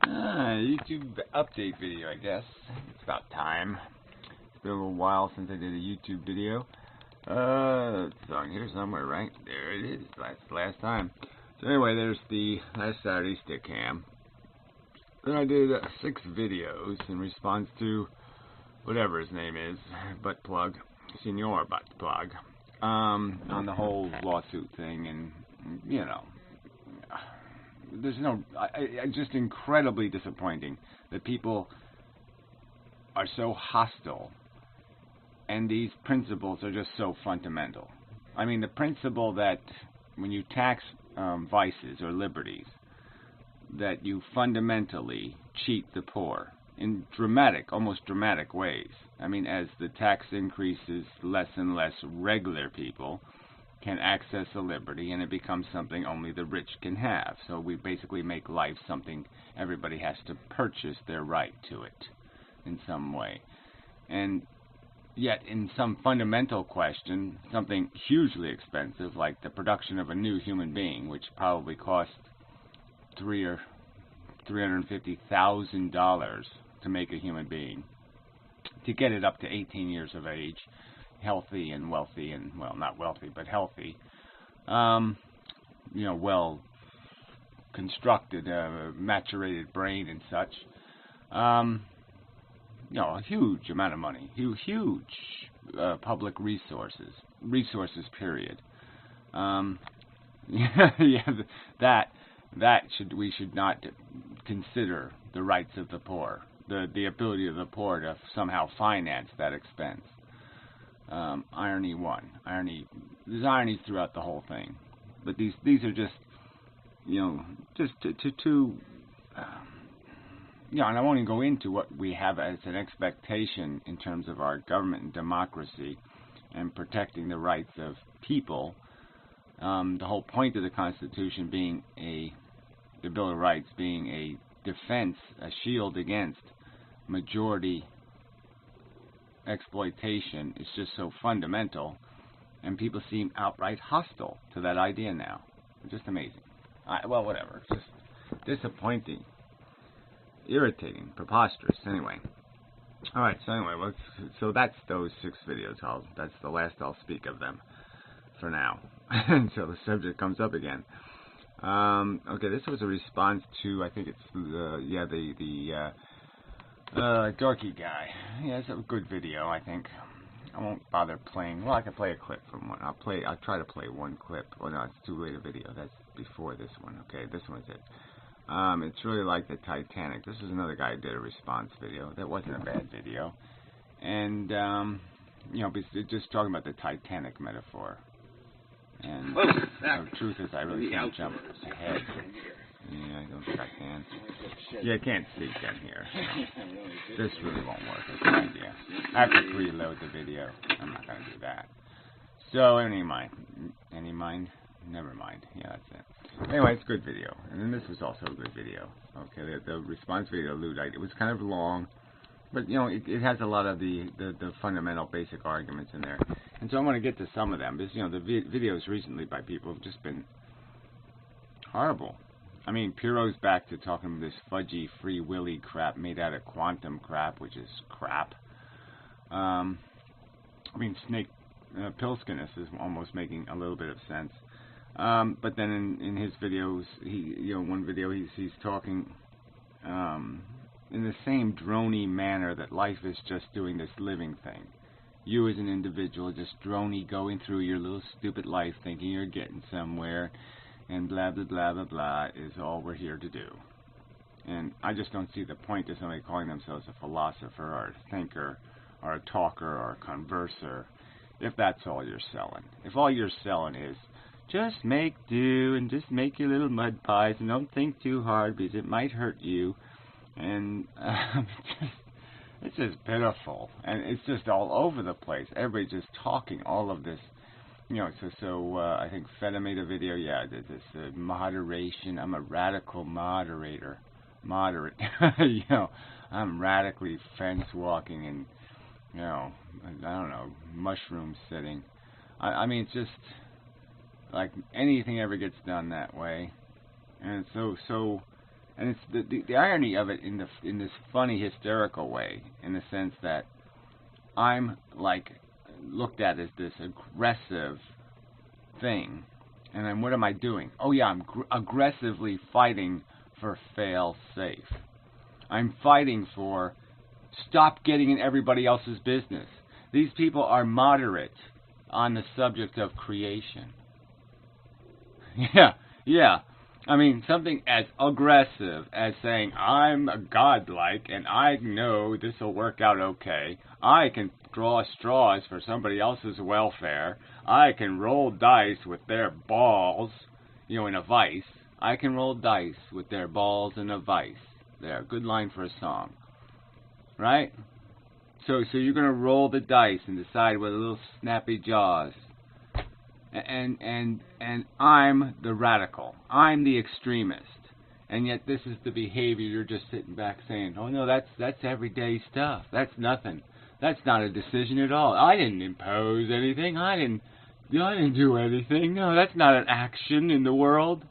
YouTube update video, I guess. It's about time. It's been a little while since I did a YouTube video. It's on here somewhere, right? There it is. That's the last time. So anyway, there's the last Saturday stick cam. Then I did 6 videos in response to whatever his name is, Butt Plug, Senor Butt Plug, on the whole lawsuit thing, and you know. There's no, just incredibly disappointing that people are so hostile, and these principles are just so fundamental. I mean, the principle that when you tax vices or liberties, that you fundamentally cheat the poor in dramatic, almost dramatic ways. I mean, as the tax increases, less and less regular people can access a liberty, and it becomes something only the rich can have. So we basically make life something everybody has to purchase their right to it in some way. And yet in some fundamental question, something hugely expensive like the production of a new human being, which probably costs $350,000 to make a human being, to get it up to 18 years of age, healthy and wealthy, and well, not wealthy but healthy, well constructed, maturated brain and such, a huge amount of money, huge public resources period. We should not consider the rights of the poor, the ability of the poor to somehow finance that expense. Irony one. There's ironies throughout the whole thing, but these are just, and I won't even go into what we have as an expectation in terms of our government and democracy and protecting the rights of people. The whole point of the Constitution being the Bill of Rights being a defense, a shield against majority exploitation is just so fundamental, and people seem outright hostile to that idea now. It's just amazing. Well, whatever. It's just disappointing, irritating, preposterous. Anyway. Alright, so that's those 6 videos. That's the last I'll speak of them for now until the subject comes up again. Okay, this was a response to, I think it's the dorky guy. Yeah, it's a good video, I think. I won't bother playing. Well, I can play a clip from one. I'll try to play one clip. Well, no, it's too late a video. That's before this one. Okay, this one's it. It's really like the Titanic. This is another guy who did a response video. That wasn't a bad video. And, just talking about the Titanic metaphor. And the truth is, I really can't jump ahead. Yeah, I don't think I can. Yeah, I can't see down here. So this really won't work. That's an idea. I have to preload the video. I'm not going to do that. So, any mind? Never mind. Yeah, that's it. Anyway, it's a good video. And then this was also a good video. Okay, the response video, it was kind of long. But, it has a lot of the fundamental basic arguments in there. And so I want to get to some of them. Because, the videos recently by people have just been horrible. I mean, Piro's back to talking this fudgy, free willy crap made out of quantum crap, which is crap. Snake Pilskiness is almost making a little bit of sense. But then in his videos, one video he's talking in the same drony manner that life is just doing this living thing. You as an individual just drony going through your little stupid life thinking you're getting somewhere, and blah, blah, blah, blah, blah is all we're here to do. And I just don't see the point of somebody calling themselves a philosopher or a thinker or a talker or a converser if that's all you're selling. If all you're selling is just make do and just make your little mud pies and don't think too hard because it might hurt you. And it's just pitiful. And it's just all over the place. Everybody's just talking all of this. I think Feta made a video, this moderation. I'm a radical moderator. I'm radically fence walking and, I don't know, mushroom sitting. I mean, it's just like anything ever gets done that way. And it's so And it's the irony of it in this funny, hysterical way, in the sense that I'm like looked at as this aggressive thing, and then what am I doing? Oh yeah, I'm aggressively fighting for fail safe. I'm fighting for stop getting in everybody else's business. These people are moderate on the subject of creation. Yeah. I mean, something as aggressive as saying, I'm godlike and I know this will work out okay. I can draw straws for somebody else's welfare. I can roll dice with their balls, in a vice. I can roll dice with their balls in a vice. There, good line for a song. Right? So you're going to roll the dice and decide with a little snappy jaws. And I'm the radical. I'm the extremist. And yet this is the behavior. You're just sitting back saying, oh no, that's everyday stuff. That's nothing. That's not a decision at all. I didn't impose anything. I didn't do anything. No, that's not an action in the world.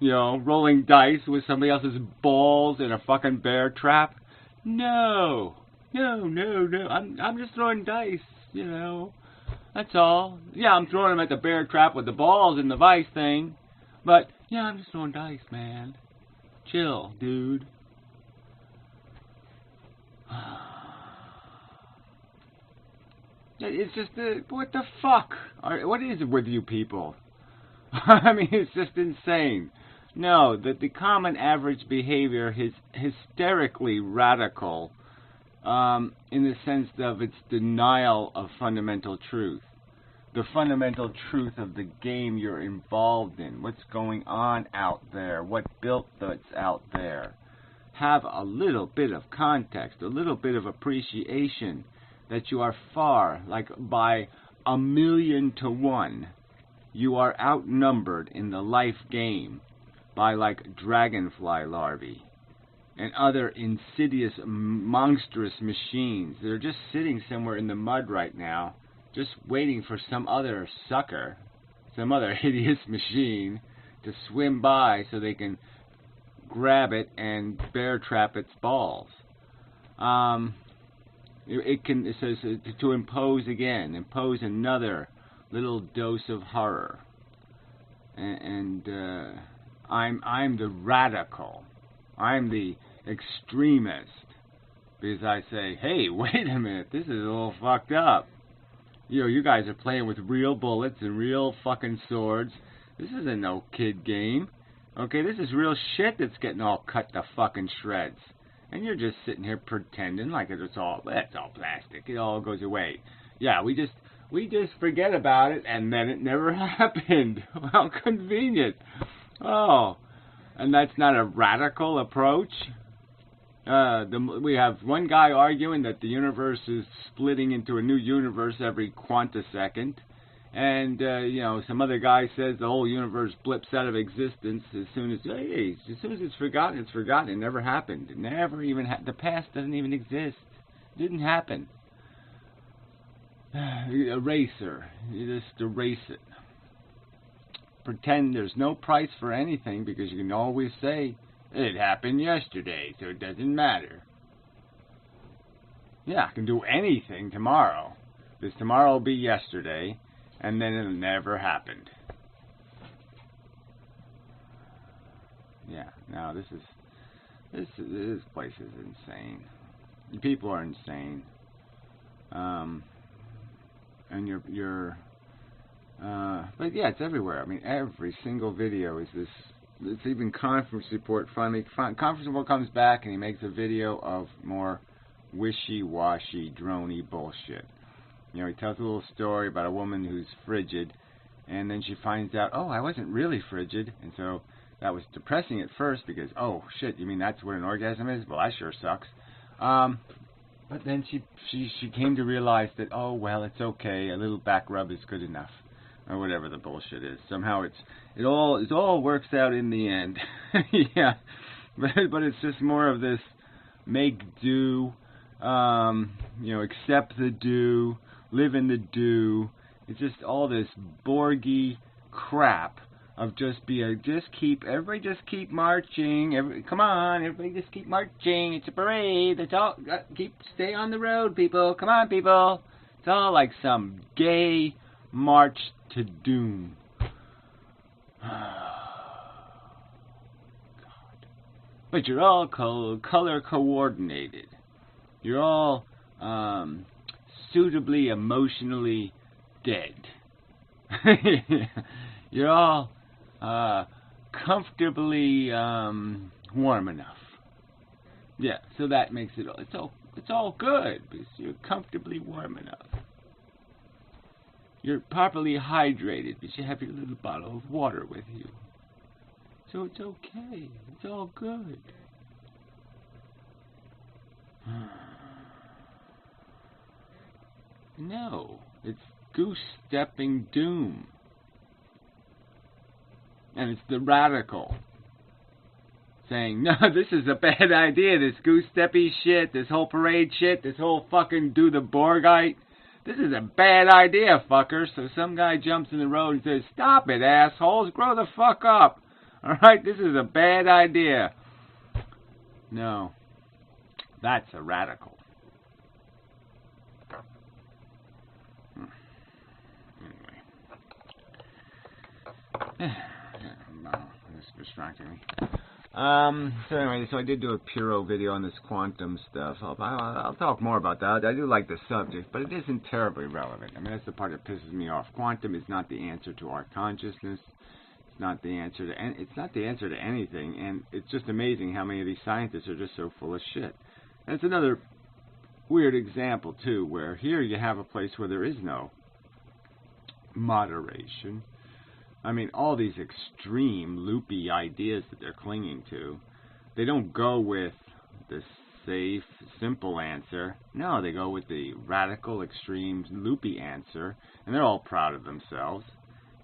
Rolling dice with somebody else's balls in a fucking bear trap. No. I'm just throwing dice, That's all. Yeah, I'm throwing them at the bear trap with the balls in the vice thing. But, yeah, I'm just throwing dice, man. Chill, dude. It's just, what the fuck? What is it with you people? I mean, it's just insane. No, the common average behavior is hysterically radical in the sense of its denial of fundamental truth. The fundamental truth of the game you're involved in, what's going on out there, what built that's out there. Have a little bit of context, a little bit of appreciation that you are far, like by 1,000,000 to 1, you are outnumbered in the life game by like dragonfly larvae and other insidious, monstrous machines that are just sitting somewhere in the mud right now, just waiting for some other sucker, some other hideous machine to swim by so they can grab it and bear trap its balls. It says to impose another little dose of horror. And I'm the radical. I'm the extremist, because I say, hey, wait a minute, this is a little fucked up. You guys are playing with real bullets and real fucking swords. This isn't no kid game. Okay, this is real shit that's getting all cut to fucking shreds. And you're just sitting here pretending like it's all plastic. It all goes away. Yeah, we just forget about it, and then it never happened. How convenient. Oh, and that's not a radical approach. We have one guy arguing that the universe is splitting into a new universe every quantisecond, and some other guy says the whole universe blips out of existence as soon as it's forgotten. It's forgotten. It never happened. It never even the past doesn't even exist. It didn't happen. Eraser. You just erase it. Pretend there's no price for anything, because you can always say it happened yesterday, so it doesn't matter. Yeah, I can do anything tomorrow, because tomorrow will be yesterday, and then it'll never happened. Yeah, no, this place is insane. People are insane. And but yeah, it's everywhere. I mean, every single video is this. It's even Conference Report. Finally, Conference Report comes back and he makes a video of more wishy-washy, drony bullshit. He tells a little story about a woman who's frigid, and then she finds out, oh, I wasn't really frigid, and so that was depressing at first because, oh shit, you mean that's what an orgasm is? Well, that sure sucks. But then she came to realize that, oh well, it's okay. A little back rub is good enough, or whatever the bullshit is. Somehow it all works out in the end. Yeah, but it's just more of this make do, accept the do, live in the do. It's just all this Borgy crap of everybody just keep marching. Come on, everybody just keep marching. It's a parade. It's all stay on the road, people. Come on, people. It's all like some gay march to doom. But you're all color coordinated. You're all suitably emotionally dead. You're all comfortably warm enough. Yeah, so that makes it's all good because you're comfortably warm enough. You're properly hydrated because you have your little bottle of water with you. So it's okay. It's all good. No, it's goose-stepping doom. And it's the radical saying, no, this is a bad idea, this goose-steppy shit, this whole parade shit, this whole fucking do the Borgite. This is a bad idea, fucker. So some guy jumps in the road and says, stop it, assholes, grow the fuck up. Alright, this is a bad idea. No, that's a radical. Anyway. This is distracting me. So I did do a Puro video on this quantum stuff. I'll talk more about that. I do like the subject, but it isn't terribly relevant. I mean, that's the part that pisses me off. Quantum is not the answer to our consciousness. It's not the answer to anything, and it's just amazing how many of these scientists are just so full of shit. And it's another weird example too, where here you have a place where there is no moderation. I mean, all these extreme, loopy ideas that they're clinging to, they don't go with the safe, simple answer. No, they go with the radical, extreme, loopy answer, and they're all proud of themselves.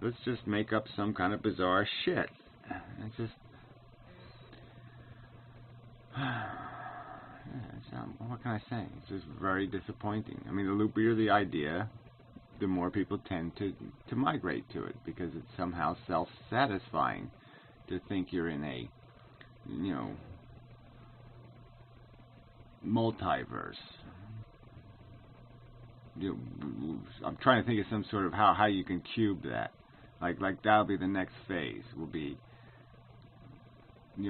Let's just make up some kind of bizarre shit. It's just... what can I say? It's just very disappointing. I mean, the loopier the idea, the more people tend to migrate to it, because it's somehow self-satisfying to think you're in a, multiverse. I'm trying to think of some sort of how you can cube that. Like that'll be the next phase. Will be, a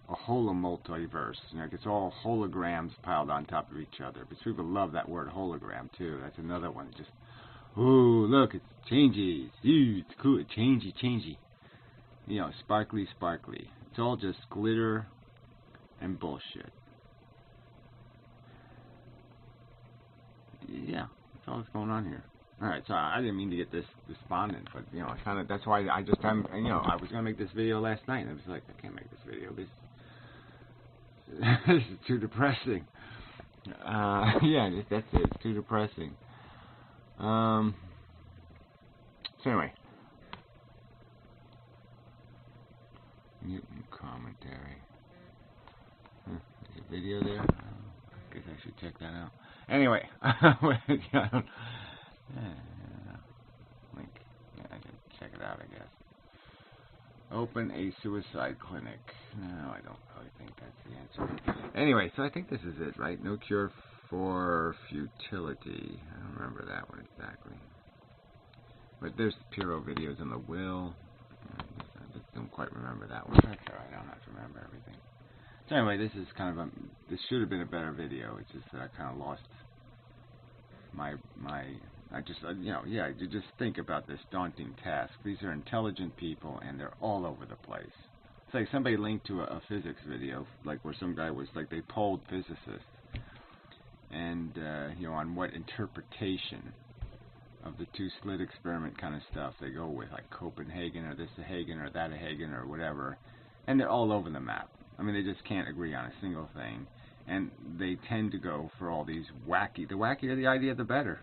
multiverse. It's all holograms piled on top of each other. But people love that word hologram too. That's another one. Just, ooh, look, it changes. Ooh, it's cool. Changey. Sparkly. It's all just glitter and bullshit. Yeah, that's all that's going on here. Alright, so I didn't mean to get this despondent, but, that's why I just haven't, I was going to make this video last night, and I was like, I can't make this video. This is too depressing. Yeah, that's it. It's too depressing. So anyway. Mutant commentary. There's a video there. I guess I should check that out. Anyway. Link. Yeah, I can check it out, I guess. Open a suicide clinic. No, I don't really think that's the answer. Anyway, so I think this is it, right? No cure for futility. I don't remember that one exactly. But there's Puro videos on the will. I just don't quite remember that one. That's alright, I don't have to remember everything. So anyway, this is kind of this should have been a better video. It's just that I kind of lost I just, you just think about this daunting task. These are intelligent people, and they're all over the place. It's like somebody linked to a physics video, like where some guy was, like, they polled physicists, and, on what interpretation of the two-slit experiment kind of stuff they go with, like Copenhagen, or this a Hagen, or that a Hagen, or whatever, and they're all over the map. I mean, they just can't agree on a single thing, and they tend to go for all these wacky, the wackier the idea, the better.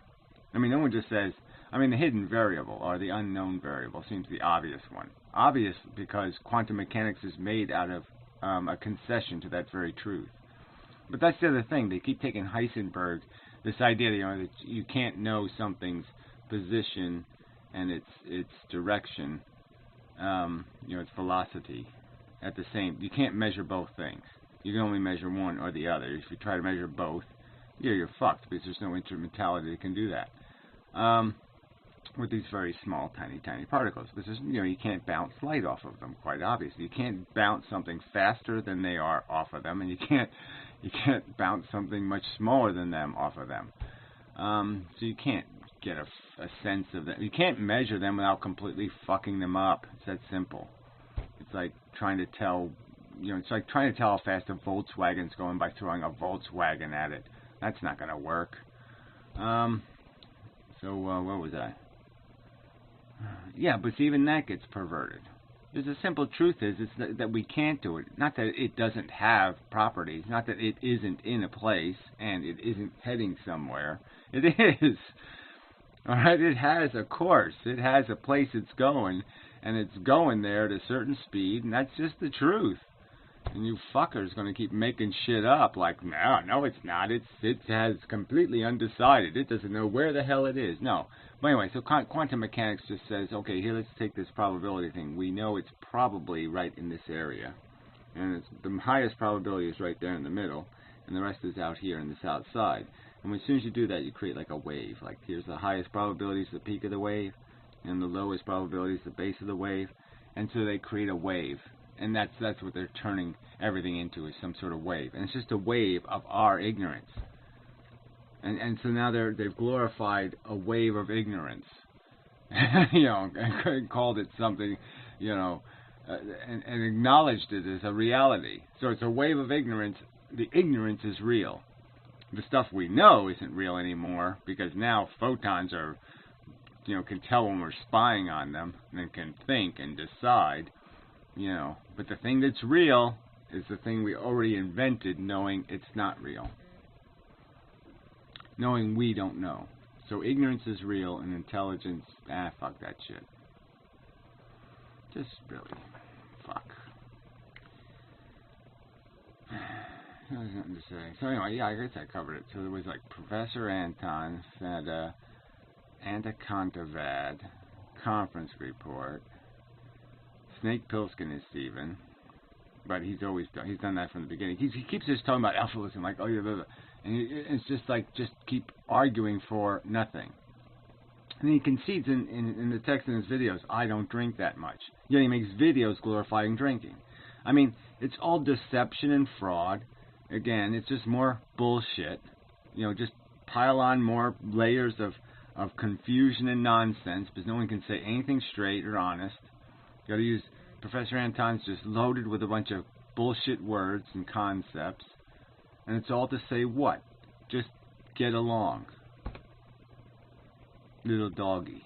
I mean, no one just says, the hidden variable or the unknown variable seems the obvious one. Obvious because quantum mechanics is made out of a concession to that very truth. But that's the other thing. They keep taking Heisenberg, this idea that you can't know something's position and its direction its velocity at the same. You can't measure both things. You can only measure one or the other. If you try to measure both, you're fucked because there's no instrumentality that can do that. With these very small, tiny particles, because you can't bounce light off of them. Quite obviously, you can't bounce something faster than they are off of them, and you can't bounce something much smaller than them off of them. So you can't get a sense of that. You can't measure them without completely fucking them up. It's that simple. It's like trying to tell, it's like trying to tell how fast a Volkswagen's going by throwing a Volkswagen at it. That's not going to work. So where was I? Yeah, but even that gets perverted. Because the simple truth is that we can't do it. Not that it doesn't have properties. Not that it isn't in a place and it isn't heading somewhere. It is. Alright, it has a course. It has a place it's going. And it's going there at a certain speed. And that's just the truth. And you fuckers going to keep making shit up like, no, it's not. It has completely undecided. It doesn't know where the hell it is. No. But anyway, so quantum mechanics just says, okay, here, let's take this probability thing. We know it's probably right in this area. And the highest probability is right there in the middle. And the rest is out here in this outside. And as soon as you do that, you create like a wave. Like here's the highest probability is the peak of the wave. And the lowest probability is the base of the wave. And so they create a wave. And that's what they're turning everything into, is some sort of wave. And it's just a wave of our ignorance. And so now they've glorified a wave of ignorance. And called it something, and acknowledged it as a reality. So it's a wave of ignorance. The ignorance is real. The stuff we know isn't real anymore, because now photons are, can tell when we're spying on them, and can think and decide. But the thing that's real is the thing we already invented, knowing it's not real. Knowing we don't know. So ignorance is real and intelligence, fuck that shit. Just really, fuck. There's nothing to say. So anyway, yeah, I guess I covered it. So there was like Professor Anton said, Anacontavad conference report. Snake Pilskin is Steven, but he's done that from the beginning. He keeps just talking about alphabalism, like, oh yeah, blah, blah. And it's just like, just keep arguing for nothing. And he concedes in the text in his videos, I don't drink that much. Yet he makes videos glorifying drinking. I mean, it's all deception and fraud. Again, it's just more bullshit. Just pile on more layers of confusion and nonsense, because no one can say anything straight or honest. You got to use Professor Anton's just loaded with a bunch of bullshit words and concepts, and it's all to say what? Just get along, little doggy.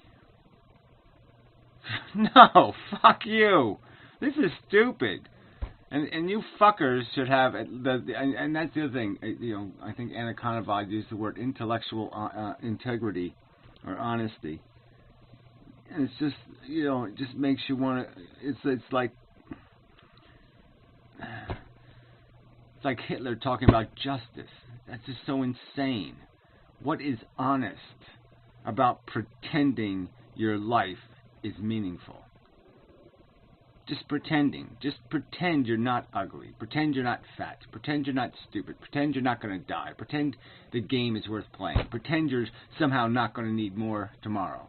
No, fuck you. This is stupid, and you fuckers should have and that's the other thing. I think Anacontavad used the word intellectual integrity or honesty. And it's just, it just makes you want to, it's like Hitler talking about justice. That's just so insane. What is honest about pretending your life is meaningful? Just pretending. Just pretend you're not ugly. Pretend you're not fat. Pretend you're not stupid. Pretend you're not going to die. Pretend the game is worth playing. Pretend you're somehow not going to need more tomorrow.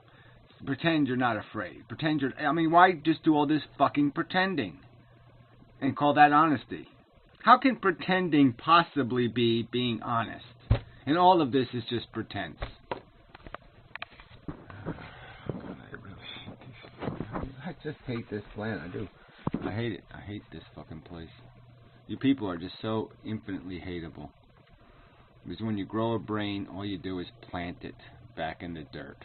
Pretend you're not afraid. Pretend you're... why just do all this fucking pretending? And call that honesty? How can pretending possibly be being honest? And all of this is just pretense. I just hate this planet. I do. I hate it. I hate this fucking place. You people are just so infinitely hateable. Because when you grow a brain, all you do is plant it back in the dirt.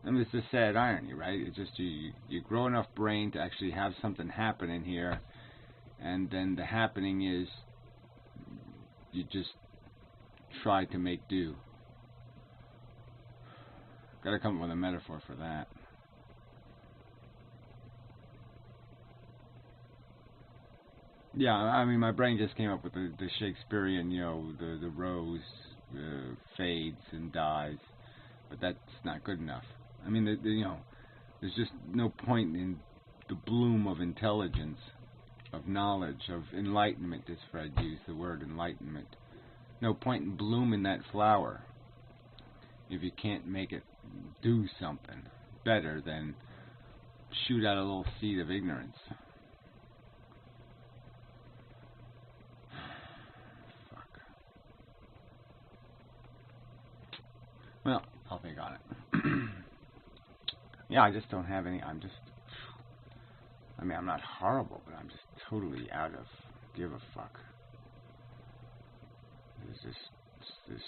And it's a sad irony, right? It's just you grow enough brain to actually have something happen in here, and then the happening is you just try to make do. Gotta come up with a metaphor for that. Yeah, my brain just came up with the Shakespearean, the rose fades and dies, but that's not good enough. There's just no point in the bloom of intelligence, of knowledge, of enlightenment, as Fred used the word enlightenment. No point in blooming that flower if you can't make it do something better than shoot out a little seed of ignorance. Fuck. Well, I'll think on it. Yeah, I just don't have any. I mean, I'm not horrible, but I'm just totally out of give a fuck. There's this.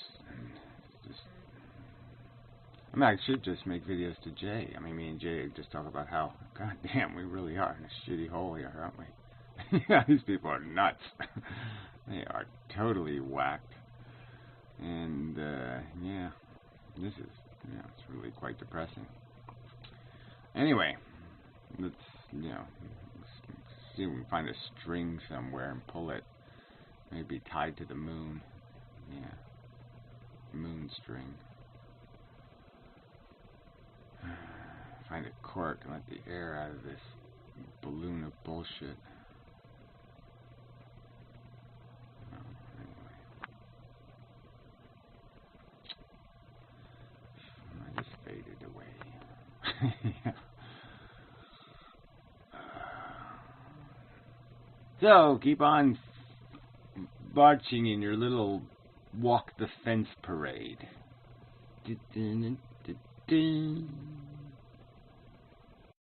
I mean, I should just make videos to Jay. I mean, me and Jay just talk about how, goddamn, we really are in a shitty hole here, aren't we? Yeah, these people are nuts. They are totally whacked. And, yeah, this is, it's really quite depressing. Anyway, let's see if we can find a string somewhere and pull it. Maybe tied to the moon. Yeah, moon string. Find a cork and let the air out of this balloon of bullshit. Anyway. I just faded away. Yeah. So, keep on marching in your little walk the fence parade.